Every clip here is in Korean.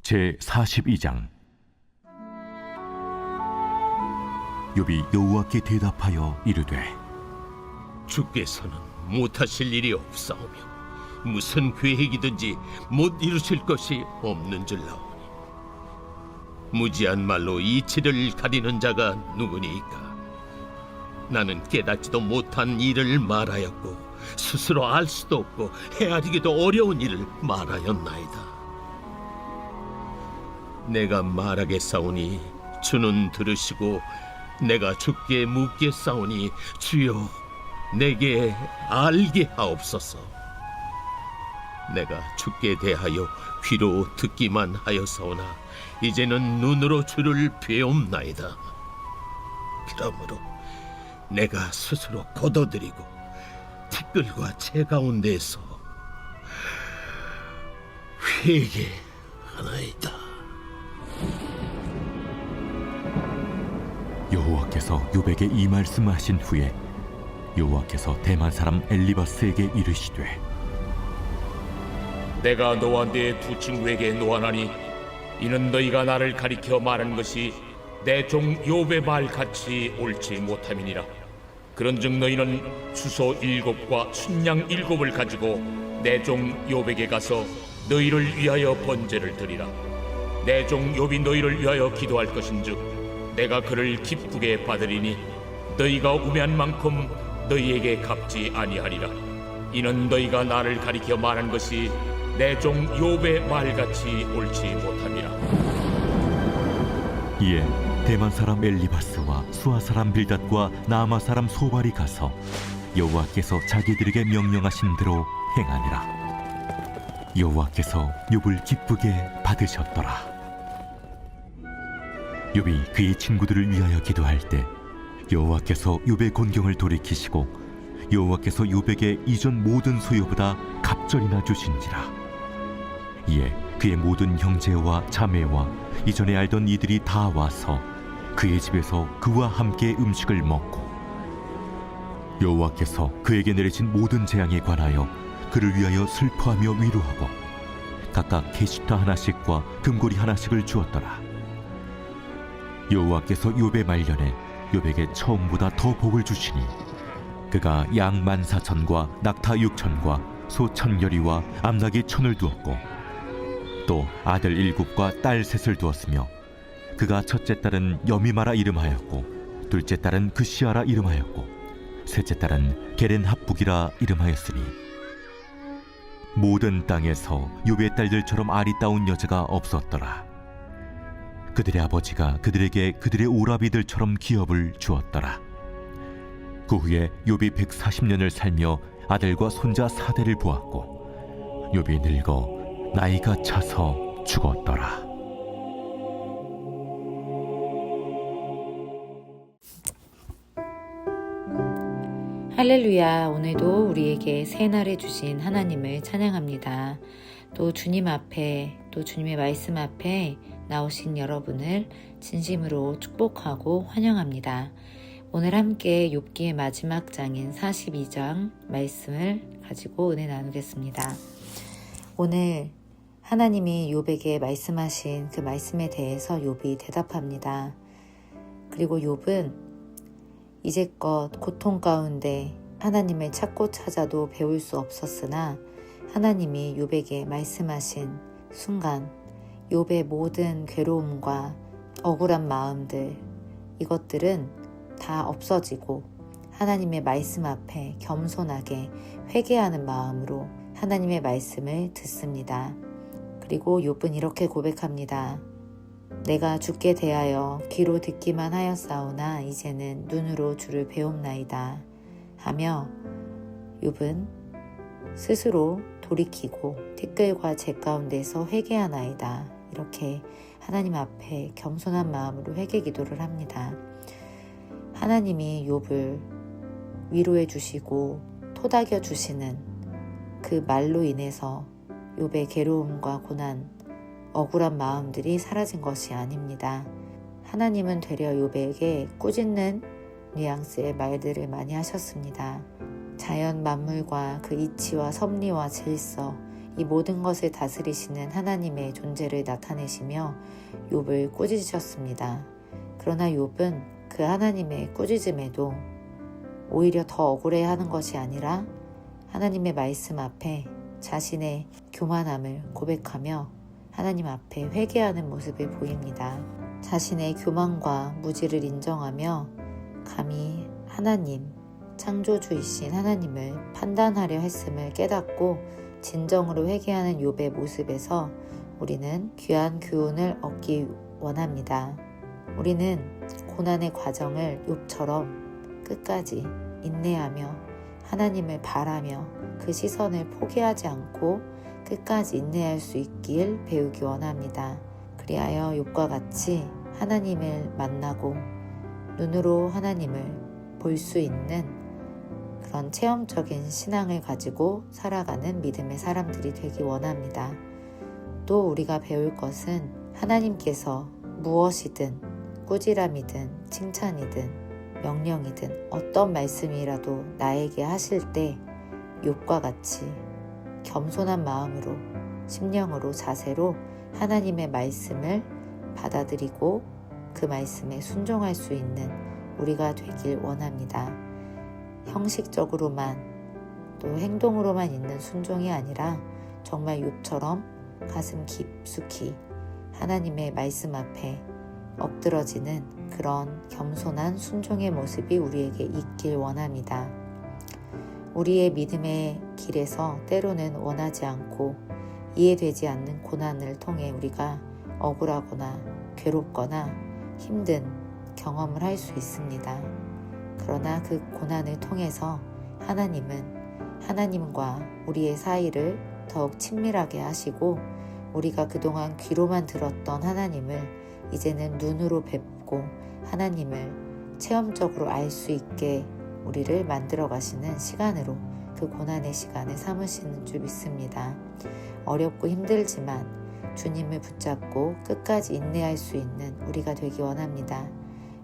제42장. 욥이 여호와께 대답하여 이르되 주께서는 못하실 일이 없사오며 무슨 계획이든지 못 이루실 것이 없는 줄 나오니 무지한 말로 이치를 가리는 자가 누구니이까. 나는 깨닫지도 못한 일을 말하였고 스스로 알 수도 없고 헤아리기도 어려운 일을 말하였나이다. 내가 말하겠사오니 주는 들으시고 내가 주께 묻겠사오니 주여 내게 알게 하옵소서. 내가 주께 대하여 귀로 듣기만 하였사오나 이제는 눈으로 주를 배움나이다. 그러므로 내가 스스로 거둬들이고 티끌과 재 가운데에서 회개하나이다. 여호와께서 욥에게 이 말씀하신 후에 여호와께서 대만 사람 엘리바스에게 이르시되 내가 너와 네 두 친구에게 노하나니 이는 너희가 나를 가리켜 말하는 것이 내 종 욥의 말 같이 옳지 못함이니라. 그런즉 너희는 수소 7과 순양 7을 가지고 내 종 욥에게 가서 너희를 위하여 번제를 드리라. 내 종 욥이 너희를 위하여 기도할 것인즉 내가 그를 기쁘게 받으리니 너희가 우매한 만큼 너희에게 갚지 아니하리라. 이는 너희가 나를 가리켜 말한 것이 내 종 욥의 말같이 옳지 못함이라. 이에 대만 사람 엘리바스와 수아 사람 빌닷과 나아마 사람 소발이 가서 여호와께서 자기들에게 명령하신 대로 행하니라. 여호와께서 욥을 기쁘게 받으셨더라. 욥이 그의 친구들을 위하여 기도할 때 여호와께서 욥의 곤경을 돌이키시고 여호와께서 욥에게 이전 모든 소유보다 갑절이나 주신지라. 이에 그의 모든 형제와 자매와 이전에 알던 이들이 다 와서 그의 집에서 그와 함께 음식을 먹고 여호와께서 그에게 내리신 모든 재앙에 관하여 그를 위하여 슬퍼하며 위로하고 각각 게시타 하나씩과 금고리 하나씩을 주었더라. 여호와께서 욥의 말년에 욥에게 처음보다 더 복을 주시니 그가 양 14,000과 낙타 6,000과 소 1,000여리와 암낙이 1,000을 두었고 또 아들 7과 딸 3을 두었으며 그가 첫째 딸은 여미마라 이름하였고 둘째 딸은 그시아라 이름하였고 셋째 딸은 게렌합북이라 이름하였으니 모든 땅에서 욥의 딸들처럼 아리따운 여자가 없었더라. 그들의 아버지가 그들에게 그들의 오라비들처럼 기업을 주었더라. 그 후에 욥이 140년을 살며 아들과 손자 4대를 보았고 욥이 늙어 나이가 차서 죽었더라. 할렐루야. 오늘도 우리에게 새날을 주신 하나님을 찬양합니다. 또 주님 앞에, 또 주님의 말씀 앞에 나오신 여러분을 진심으로 축복하고 환영합니다. 오늘 함께 욥기의 마지막 장인 42장 말씀을 가지고 은혜 나누겠습니다. 오늘 하나님이 욥에게 말씀하신 그 말씀에 대해서 욥이 대답합니다. 그리고 욥은 이제껏 고통 가운데 하나님을 찾고 찾아도 배울 수 없었으나 하나님이 욥에게 말씀하신 순간 욥의 모든 괴로움과 억울한 마음들, 이것들은 다 없어지고 하나님의 말씀 앞에 겸손하게 회개하는 마음으로 하나님의 말씀을 듣습니다. 그리고 욥은 이렇게 고백합니다. 내가 주께 대하여 귀로 듣기만 하였사오나 이제는 눈으로 주를 배움나이다 하며 욥은 스스로 돌이키고 티끌과 재 가운데서 회개하나이다, 이렇게 하나님 앞에 겸손한 마음으로 회개 기도를 합니다. 하나님이 욥을 위로해 주시고 토닥여 주시는 그 말로 인해서 욥의 괴로움과 고난, 억울한 마음들이 사라진 것이 아닙니다. 하나님은 되려 욥에게 꾸짖는 뉘앙스의 말들을 많이 하셨습니다. 자연 만물과 그 이치와 섭리와 질서, 이 모든 것을 다스리시는 하나님의 존재를 나타내시며 욥을 꾸짖으셨습니다. 그러나 욥은 그 하나님의 꾸짖음에도 오히려 더 억울해하는 것이 아니라 하나님의 말씀 앞에 자신의 교만함을 고백하며 하나님 앞에 회개하는 모습을 보입니다. 자신의 교만과 무지를 인정하며 감히 하나님, 창조주이신 하나님을 판단하려 했음을 깨닫고 진정으로 회개하는 욥의 모습에서 우리는 귀한 교훈을 얻기 원합니다. 우리는 고난의 과정을 욥처럼 끝까지 인내하며 하나님을 바라며 그 시선을 포기하지 않고 끝까지 인내할 수 있길 배우기 원합니다. 그리하여 욥과 같이 하나님을 만나고 눈으로 하나님을 볼 수 있는 그런 체험적인 신앙을 가지고 살아가는 믿음의 사람들이 되기 원합니다. 또 우리가 배울 것은 하나님께서 무엇이든 꾸지람이든 칭찬이든 명령이든 어떤 말씀이라도 나에게 하실 때 욥과 같이 겸손한 마음으로 심령으로 자세로 하나님의 말씀을 받아들이고 그 말씀에 순종할 수 있는 우리가 되길 원합니다. 형식적으로만 또 행동으로만 있는 순종이 아니라 정말 욥처럼 가슴 깊숙이 하나님의 말씀 앞에 엎드러지는 그런 겸손한 순종의 모습이 우리에게 있길 원합니다. 우리의 믿음의 길에서 때로는 원하지 않고 이해되지 않는 고난을 통해 우리가 억울하거나 괴롭거나 힘든 경험을 할 수 있습니다. 그러나 그 고난을 통해서 하나님은 하나님과 우리의 사이를 더욱 친밀하게 하시고 우리가 그동안 귀로만 들었던 하나님을 이제는 눈으로 뵙고 하나님을 체험적으로 알 수 있게 우리를 만들어 가시는 시간으로 그 고난의 시간을 삼으시는 줄 믿습니다. 어렵고 힘들지만 주님을 붙잡고 끝까지 인내할 수 있는 우리가 되기 원합니다.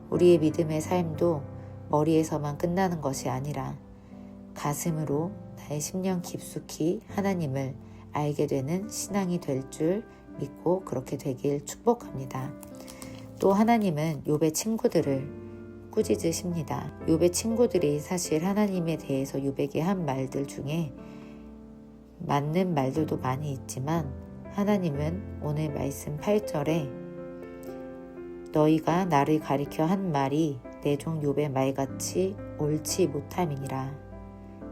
우리의 믿음의 삶도 머리에서만 끝나는 것이 아니라 가슴으로 나의 심령 깊숙이 하나님을 알게 되는 신앙이 될 줄 믿고 그렇게 되길 축복합니다. 또 하나님은 욥의 친구들을 꾸짖으십니다. 욥의 친구들이 사실 하나님에 대해서 욥에게 한 말들 중에 맞는 말들도 많이 있지만 하나님은 오늘 말씀 8절에 너희가 나를 가리켜 한 말이 내 종 욥의 말같이 옳지 못함이니라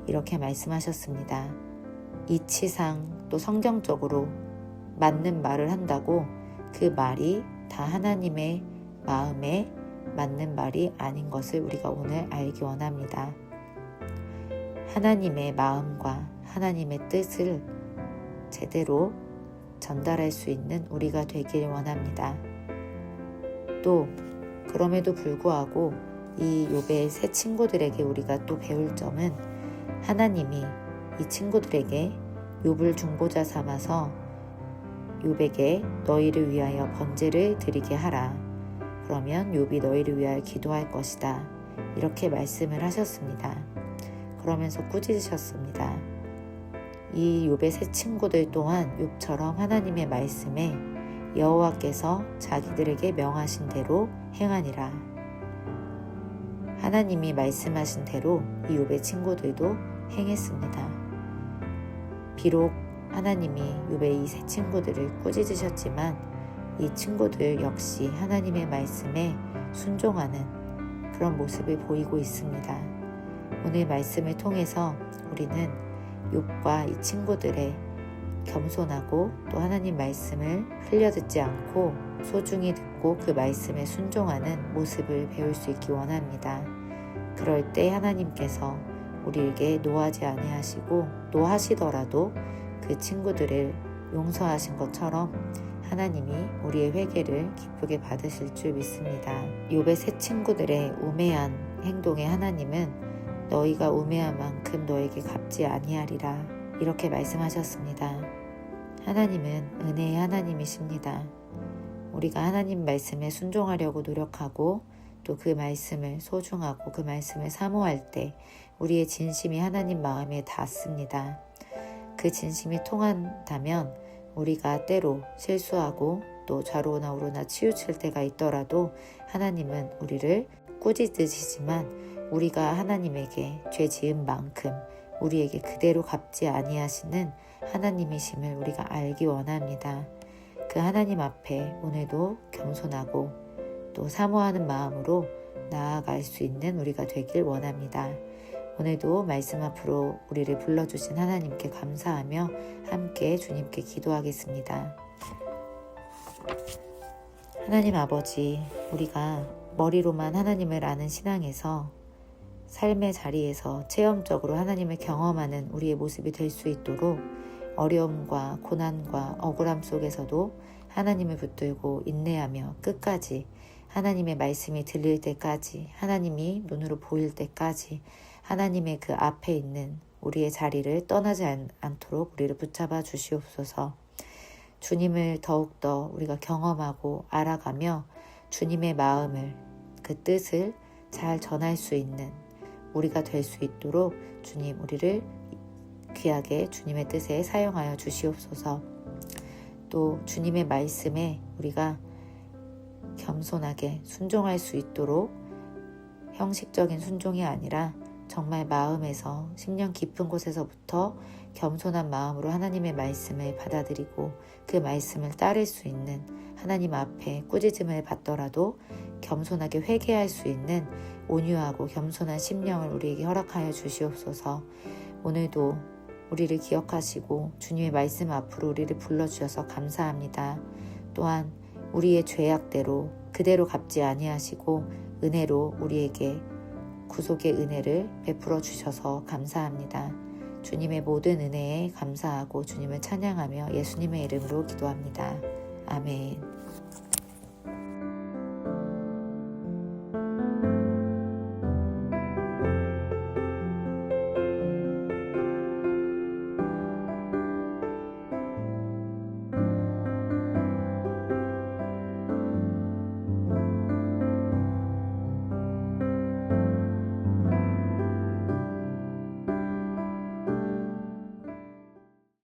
이렇게 말씀하셨습니다. 이치상 또 성경적으로 맞는 말을 한다고 그 말이 다 하나님의 마음에 맞는 말이 아닌 것을 우리가 오늘 알기 원합니다. 하나님의 마음과 하나님의 뜻을 제대로 전달할 수 있는 우리가 되길 원합니다. 또 그럼에도 불구하고 이 욥의 세 친구들에게 우리가 또 배울 점은 하나님이 이 친구들에게 욥을 중보자 삼아서 욥에게 너희를 위하여 번제를 드리게 하라. 그러면 욥이 너희를 위하여 기도할 것이다. 이렇게 말씀을 하셨습니다. 그러면서 꾸짖으셨습니다. 이 욥의 세 친구들 또한 욥처럼 하나님의 말씀에 여호와께서 자기들에게 명하신 대로 행하니라. 하나님이 말씀하신 대로 이 욥의 친구들도 행했습니다. 비록 하나님이 욥의 이 세 친구들을 꾸짖으셨지만 이 친구들 역시 하나님의 말씀에 순종하는 그런 모습을 보이고 있습니다. 오늘 말씀을 통해서 우리는 욥과 이 친구들의 겸손하고 또 하나님 말씀을 흘려듣지 않고 소중히 듣고 그 말씀에 순종하는 모습을 배울 수 있기 원합니다. 그럴 때 하나님께서 우리에게 노하지 아니하시고 노하시더라도 그 친구들을 용서하신 것처럼 하나님이 우리의 회개를 기쁘게 받으실 줄 믿습니다. 욥의 세 친구들의 우매한 행동에 하나님은 너희가 우매한 만큼 너에게 갚지 아니하리라 이렇게 말씀하셨습니다. 하나님은 은혜의 하나님이십니다. 우리가 하나님 말씀에 순종하려고 노력하고 또 그 말씀을 소중하고 그 말씀을 사모할 때 우리의 진심이 하나님 마음에 닿습니다. 그 진심이 통한다면 우리가 때로 실수하고 또 좌로나 우로나 치우칠 때가 있더라도 하나님은 우리를 꾸짖으시지만 우리가 하나님에게 죄 지은 만큼 우리에게 그대로 갚지 아니하시는 하나님이심을 우리가 알기 원합니다. 그 하나님 앞에 오늘도 겸손하고 또 사모하는 마음으로 나아갈 수 있는 우리가 되길 원합니다. 오늘도 말씀 앞으로 우리를 불러주신 하나님께 감사하며 함께 주님께 기도하겠습니다. 하나님 아버지, 우리가 머리로만 하나님을 아는 신앙에서 삶의 자리에서 체험적으로 하나님을 경험하는 우리의 모습이 될 수 있도록 어려움과 고난과 억울함 속에서도 하나님을 붙들고 인내하며 끝까지 하나님의 말씀이 들릴 때까지, 하나님이 눈으로 보일 때까지 하나님의 그 앞에 있는 우리의 자리를 떠나지 않도록 우리를 붙잡아 주시옵소서. 주님을 더욱더 우리가 경험하고 알아가며 주님의 마음을, 그 뜻을 잘 전할 수 있는 우리가 될 수 있도록 주님 우리를 귀하게 주님의 뜻에 사용하여 주시옵소서. 또 주님의 말씀에 우리가 겸손하게 순종할 수 있도록 형식적인 순종이 아니라 정말 마음에서 심령 깊은 곳에서부터 겸손한 마음으로 하나님의 말씀을 받아들이고 그 말씀을 따를 수 있는, 하나님 앞에 꾸짖음을 받더라도 겸손하게 회개할 수 있는 온유하고 겸손한 심령을 우리에게 허락하여 주시옵소서. 오늘도 우리를 기억하시고 주님의 말씀 앞으로 우리를 불러주셔서 감사합니다. 또한 우리의 죄악대로 그대로 갚지 아니하시고 은혜로 우리에게 구속의 은혜를 베풀어 주셔서 감사합니다. 주님의 모든 은혜에 감사하고 주님을 찬양하며 예수님의 이름으로 기도합니다. 아멘.